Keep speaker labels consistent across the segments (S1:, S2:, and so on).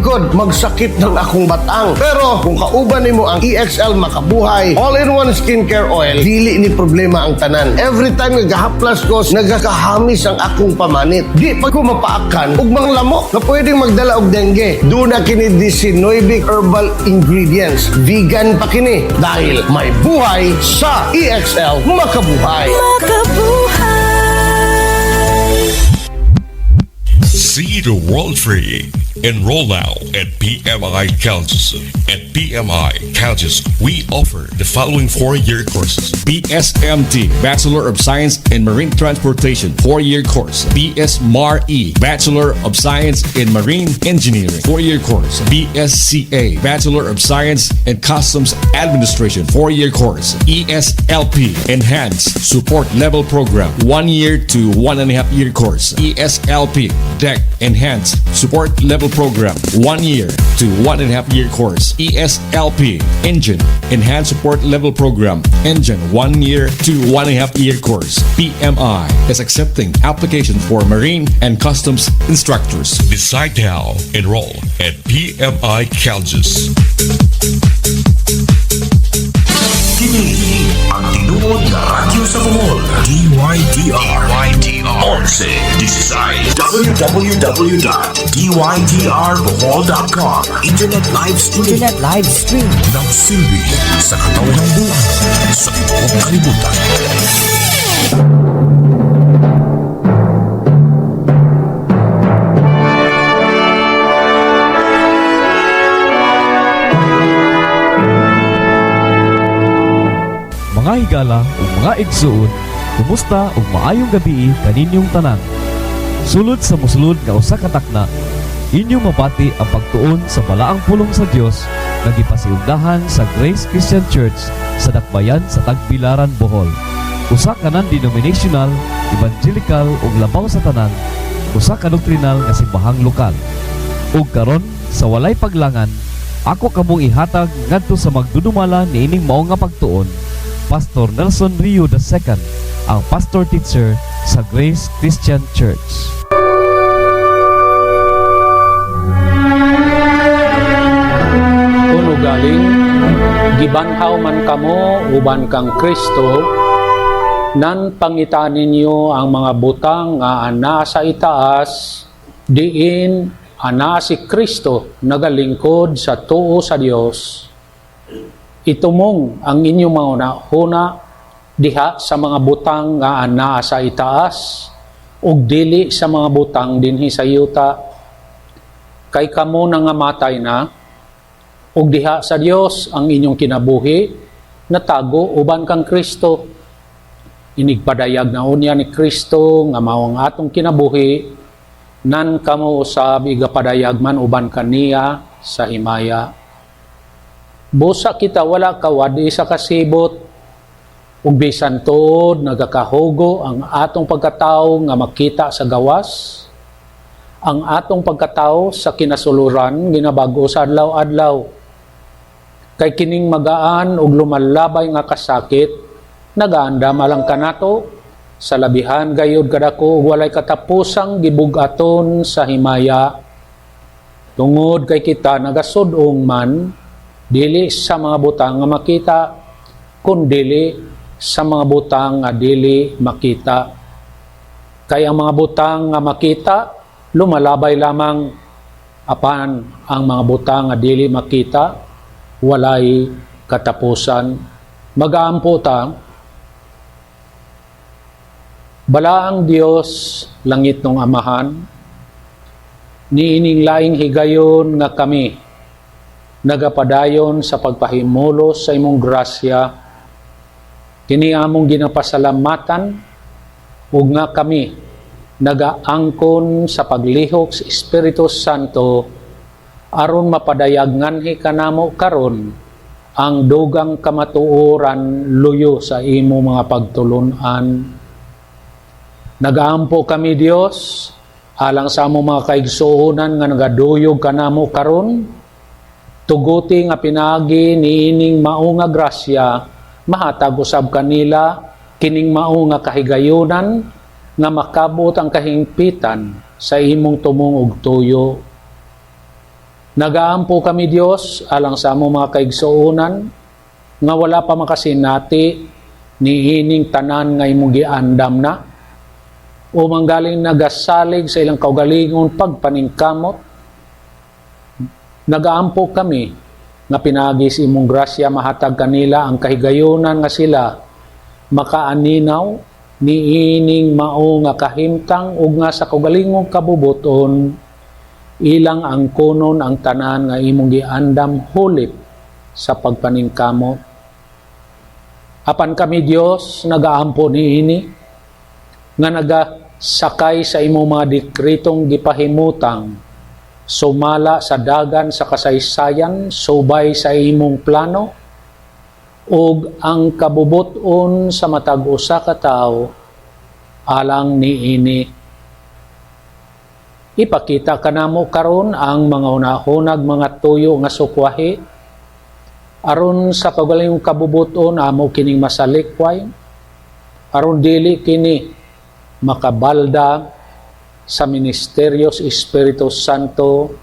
S1: Kod magsakit ng akong batang. Pero kung kauban nimo ang EXL Makabuhay All-in-One Skincare Oil, dili ni problema ang tanan. Every time nagahaplas ko, nagakahamis ang akong pamanit. Di pa ko mapaakan ug mga lamok na pwedeng magdala og dengue. Duna kini 19 herbal ingredients. Vegan pa kini dahil may buhay sa EXL Makabuhay.
S2: See the world free. Enroll now at PMI Kansas. At PMI Kansas, we offer the following 4-year courses. BSMT, Bachelor of Science in Marine Transportation, 4-year course. BSMAR-E, Bachelor of Science in Marine Engineering, 4-year course. BSCA, Bachelor of Science in Customs Administration, 4-year course. ESLP, Enhanced Support Level Program, 1-year to 1.5-year course. ESLP, DEC, Enhanced Support Level Program, 1-year to 1.5-year course. ESLP, Engine, Enhanced Support Level Program, Engine, 1-year to 1.5-year course. PMI is accepting applications for Marine and Customs instructors. Decide now. Enroll at PMI Kansas.
S3: Kini ang tinuod na radyo sa Bohol, DYDR 1116 www.dydrbohol.com. Internet live stream ng silbi sa katawan ng buwan sa tibuok kalibutan.
S4: Mga higala o mga igsuon, kumusta o maayong gabi kaninyong tanan. Sulod sa musulod nga usa ka takna, inyong mapati ang pagtuon sa balaang pulong sa Dios nga gipasiugdahan sa Grace Christian Church sa Dakbayan sa Tagbilaran, Bohol. Usa ka non-denominational, evangelical ug labaw sa tanan, usa ka doktrinal nga simbahang lokal. Ug karon sa walay paglangan, ako kamong ihatag ngadto sa magdudumala niining mao nga pagtuon, Pastor Nelson Rio II, ang pastor teacher sa Grace Christian Church.
S5: Kuno galing, gibanhaw man kamo uban kang Kristo, nan pangitaan ninyo ang mga butang nga ana sa itaas, diin ana si Kristo nagalingkod sa tuo sa Dios. Itumong ang inyong mga una diha sa mga butang nga ana sa itaas ug dili sa mga butang dinhi sa yuta, kay kamo nangamatay na ug diha sa Dios ang inyong kinabuhi natago uban kang Kristo. Inigpadayag na unya ni Kristo nga mao ang atong kinabuhi, nan kamo usab igapadayag man uban kaniya sa himaya. Busa kita wala kawadi sa kasibot, ug bisan tod nagakahugo ang atong pagkatao nga makita sa gawas, ang atong pagkatao sa kinasuluran ginabago sa adlaw-adlaw. Kay kining magaan ug lumalabay nga kasakit, nagaanda malang kanato sa labihan gayud kadako ug walay katapusang gibugaton sa himaya. Tungod kay kita nagasud-ong man, dili sa mga butang nga makita, kundili sa mga butang nga dili makita. Kaya ang mga butang nga makita, lumalabay lamang, apan ang mga butang nga dili makita, walay katapusan. Mag-aampo ta, balaang Dios, langit nung Amahan, niining laing higayon nga kami, nagapadayon sa pagpahimulos sa imong grasya, kini among ginapasalamatan, ug nga kami nagaangkon sa paglihok sa Espiritu Santo aron mapadayag nganhi kanamo karon ang dugang kamatuoran luyo sa imo mga pagtulunan. Nagaampo kami Dios alang sa among mga kaigsuonan nga nagaduyog kanamo karon, tuguti nga pinagi niining mao nga grasya, mahatag usab kanila kining mao nga kahigayunan nga makabot ang kahingpitan sa imong tumong og tuyo. Nagaampo kami Dios alang sa among mga kaigsuonan nga wala pa makasinati niining tanan nga imong giandam na o manggaling nagasalig sa ilang kaugalingon pagpaningkamot. Nagaampo kami nga pinagis imong grasya mahatag kanila ang kahigayonan nga sila makaaninaw niining mao nga kahimtang ug nga sa kaugalingong kabubuton ilang ang kunon ang tanan nga imong giandam hulip sa pagpaningkamot. Apan kami Dios nagaampo niini nga nagasakay sa imong mga dekretong gipahimutang sumala sa dagan sa kasaysayan subay sa imong plano ug ang kabubuton sa matag usa ka tawo alang niini. Ipakita kanamo karon ang mga hunahunag mga tuyo nga sukwahi aron sa kaugalingong kabubuton amo kining masalikway aron dili kini makabalda sa ministeryos Espiritu Santo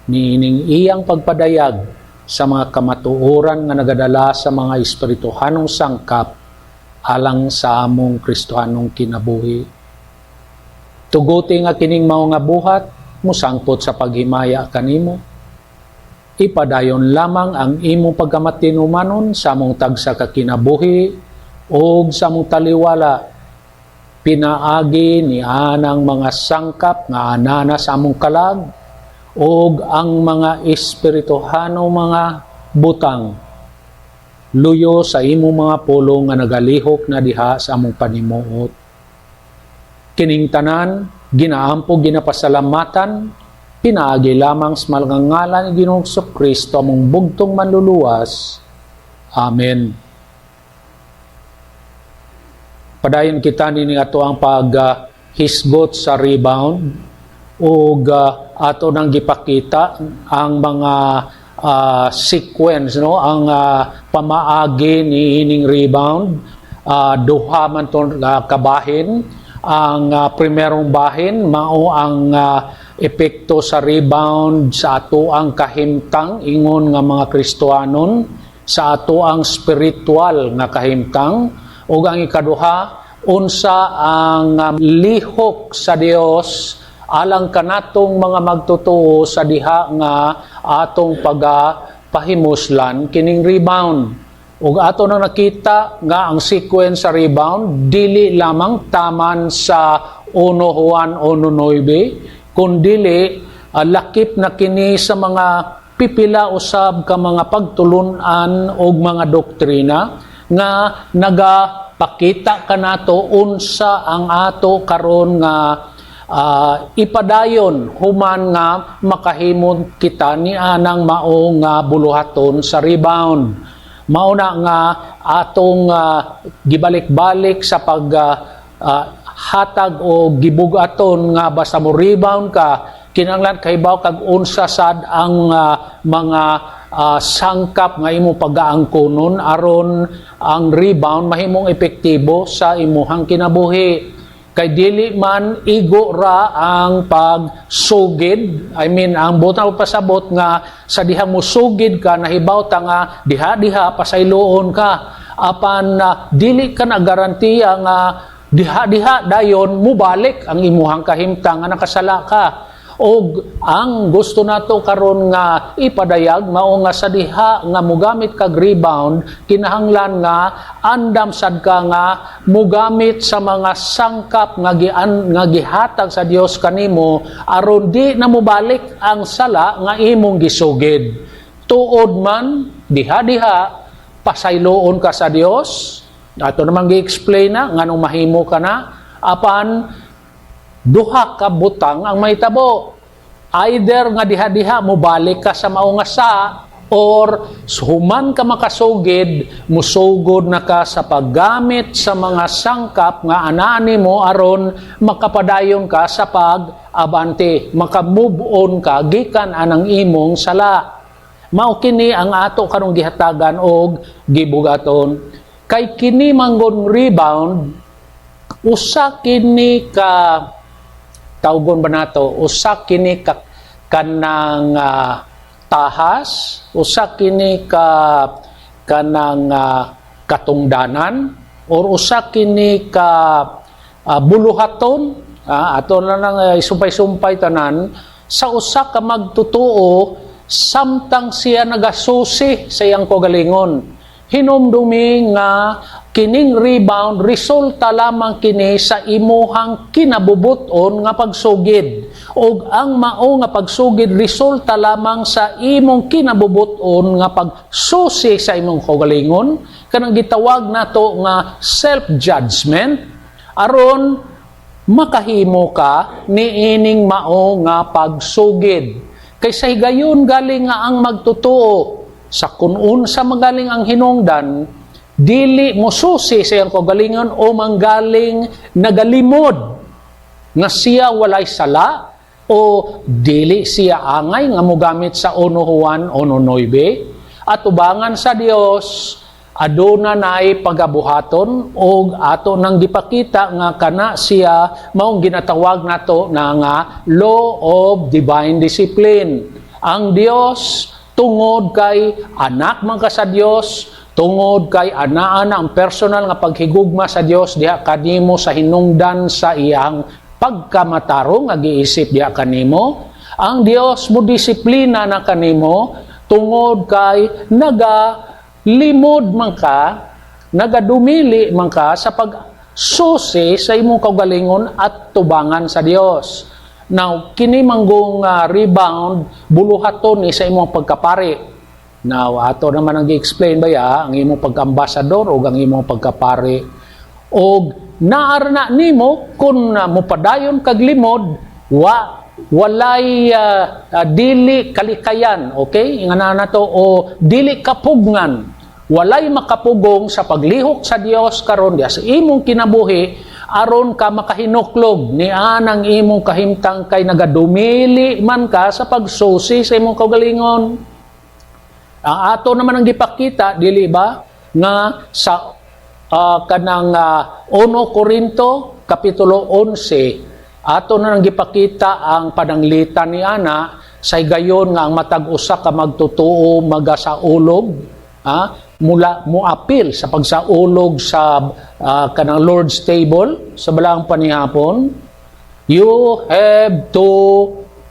S5: niining iyang pagpadayag sa mga kamatuoran nga nagadala sa mga espirituhanong sangkap alang sa among Kristohanong kinabuhi. Tuguti nga kining mao nga buhat musangpot sa paghimaya kanimo. Ipadayon lamang ang imong pagkamatinumanon sa among tagsa ka kinabuhi o sa among taliwala. Pinaagi ni anang mga sangkap nga anana sa among kalag o ang mga espirituhano mga butang. Luyo sa imong mga pulong nga nagalihok na diha sa among panimuot. Kining tanan, ginaampo ginapasalamatan, pinaagi lamang sa ngalan ni Ginoong Kristo among bugtong manluluwas. Amen. Padayon kita nini ato ang paghisgot sa rebound o ato nang gipakita ang mga sequence, no, ang pamaagi ni ining rebound. Duha man to kabahin. Ang primerong bahin mao ang epekto sa rebound sa ato ang kahimtang ingon nga mga Kristohanon sa ato ang spiritual nga kahimtang ug ang ikaduha unsa ang lihok sa Dios alang kanatong mga magtotoo sa diha nga atong pagapahimuslan kining rebound. Ug ato na nakita nga ang sequence sa rebound dili lamang taman sa 1 Juan 1:9 kundili lakip na kini sa mga pipila usab ka mga pagtulunan og mga doktrina nga nagapakita kanato unsa ang ato karon nga ipadayon human nga makahimon kita ni anang mao nga buluhaton sa rebound. Mao na nga atong gibalik-balik sa hatag o gibugaton nga basta mo rebound ka kinahanglan kahibaw kag unsa sad ang mga sangkap nga imo pagaangkonon aron ang rebound mahimong epektibo sa imuhang kinabuhi. Kay dili man igo ra ang pagsugid, ang butang pasabot nga sa diha mo sugid ka nahibaw ta nga diha pasayloon ka apan dili ka na garantiya nga diha dayon mubalik ang imuhang kahimtang nga nakasala ka. Og ang gusto nato karon nga ipadayag mao nga sa diha nga mogamit kag rebound kinahanglan nga andam sad ka nga mogamit sa mga sangkap nga gihatag sa Dios kanimo aron di na mobalik ang sala nga imong gisugid. Tuod man diha pasayloon ka sa Dios. Ato namang gi-explain na nganong mahimo ka na apan duha ka butang ang mahitabo. Either nga diha mobalik ka sa mao nga sa or human ka makasugid musugod na ka sa paggamit sa mga sangkap nga anani mo aron makapadayon ka sa pag-abante, makamove on ka gikan anang imong sala. Mao kini ang ato karong gihatagan og gibugaton. Kay kini manggon rebound usa kini ka tawgon ba nato usa kini ka kanang tahas, usa kini ka kanang katungdanan, or usa kini ka buluhaton, ato na lang isumpay-sumpay tanan, sa usa ka magtutuo samtang siya nagasusi sa iyang kaugalingon. Hinumdumi nga kining rebound resulta lamang kini sa imuhang kinabubuton nga pagsugid, ug ang mao nga pagsugid resulta lamang sa imong kinabubuton nga pagsusi sa imong kaugalingon, kanang gitawag nato nga self-judgment, aron makahimo ka niining mao nga pagsugid. Kaysa higayon galing nga ang magtutuo sa kun sa magaling ang hinungdan, dili mo susi sa iyang kaugalingon o manggaling nagalimod nga siya walay sala o dili siya angay nga mogamit sa 1 Juan 1:9, at ubangan sa Dios aduna naay pagabuhaton og ato nang gipakita nga kana siya maong ginatawag nato na nga law of divine discipline. Ang Dios tungod kay anak man ka sa Dios, tungod kay ana-ana ang personal nga paghigugma sa Dios diha kanimo sa hinungdan sa iyang pagkamataro nga giisip diha kanimo, ang Dios mo disiplina na kanimo tungod kay nagalimod man ka, nagadumili man ka sa pagsusi sa imong kaugalingon at tubangan sa Dios. Now, kini manggong rebound, buluhaton ni sa imong pagkapari. Now, ato naman ang gi-explain ba ang imong pag-ambasador o ang imong pagkapari. O naarna nimo kung mupadayon kag limod, walay dili kalikayan, okay? Ingana na to, o dili kapugnan. Walay makapugong sa paglihok sa Dios karon diha sa imong kinabuhi, aron ka makahinuklog ni anang imong kahimtang kay nagadumili man ka sa pagsusi sa imong kaugalingon. Ang ato naman ang gipakita dili ba nga sa kanang 1 Korinto kapitulo 11, ato na nang gipakita ang pananglitan ni ana sa gayon nga ang matag usa ka magtutuo magasaulog, mula muapil sa pagsaulog sa kanang Lord's table sa balaang panihapon. You have to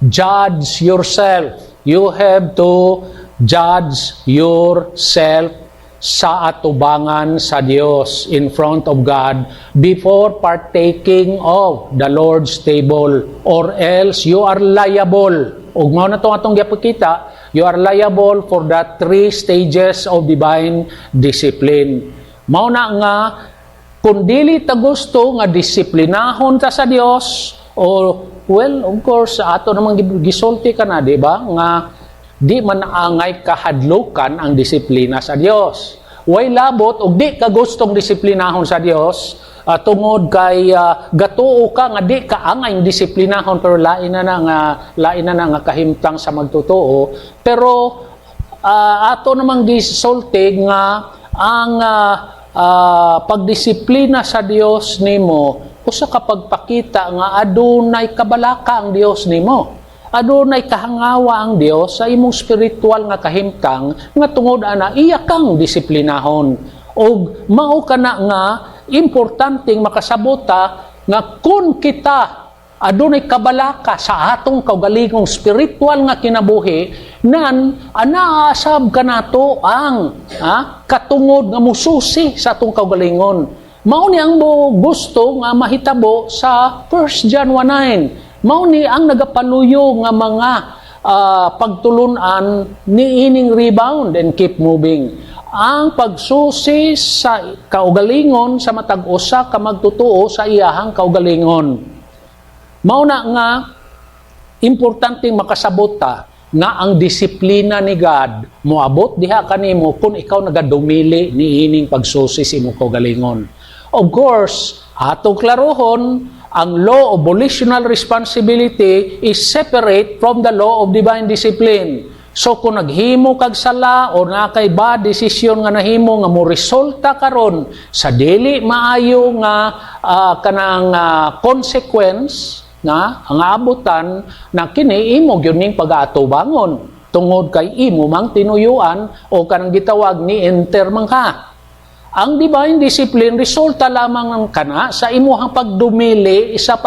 S5: judge yourself. You have to judge yourself sa atubangan sa Dios in front of God before partaking of the Lord's table, or else you are liable. Ug mao na atong gipakita, you are liable for the 3 stages of divine discipline. Mao na nga kung dili ta gusto nga disiplinahon ta sa Dios, or well, of course ato namang gisulti ka na, di ba, nga di man angay kahadlukan ang disiplina sa Dios. Way labot og di ka gustong disiplinahon sa Dios, tungod kay gatuo ka nga di ka angay disiplinahon, pero lain na nga kahimtang sa magtutuo. Pero ato namang gisulti nga ang pagdisiplina sa Dios nimo usa ka pagpakita nga adunay kabalaka ang Dios nimo. Adunay kahangawa ang Dios sa imong spiritual nga kahimtang nga tungod ana iya kang disiplinahon. Og mao kana nga importanteng makasabota nga kung kita adunay kabalaka sa atong kaugalingong spiritual nga kinabuhi, nan anaasab kanato ang katungod nga mususi sa atong kaugalingon. Mao ni ang gusto nga mahitabo sa 1 John 1:9. Mao ni ang nagapaluyo nga mga pagtulunan ni ining rebound and keep moving. Ang pagsusi sa kaugalingon sa matag usa ka magtutuo sa iyahang kaugalingon. Mao na nga importanteng makasabot ta nga ang disiplina ni God moabot diha kanimo kung ikaw nagadumili ni ining pagsusi sa imong kaugalingon. Of course, atong klarohon, ang law of volitional responsibility is separate from the law of divine discipline. So kung naghimo kag sala o nakay ba desisyon nga nahimo nga mo resulta karon sa dili maayo nga kanang consequence nga ang abutan na kini imo gyud ning pag-atubangon. tungod kay imo mang tinuyuan o kanang gitawag ni enter man ka. Ang divine discipline resulta lamang ng kana sa imuhang pagdumili sa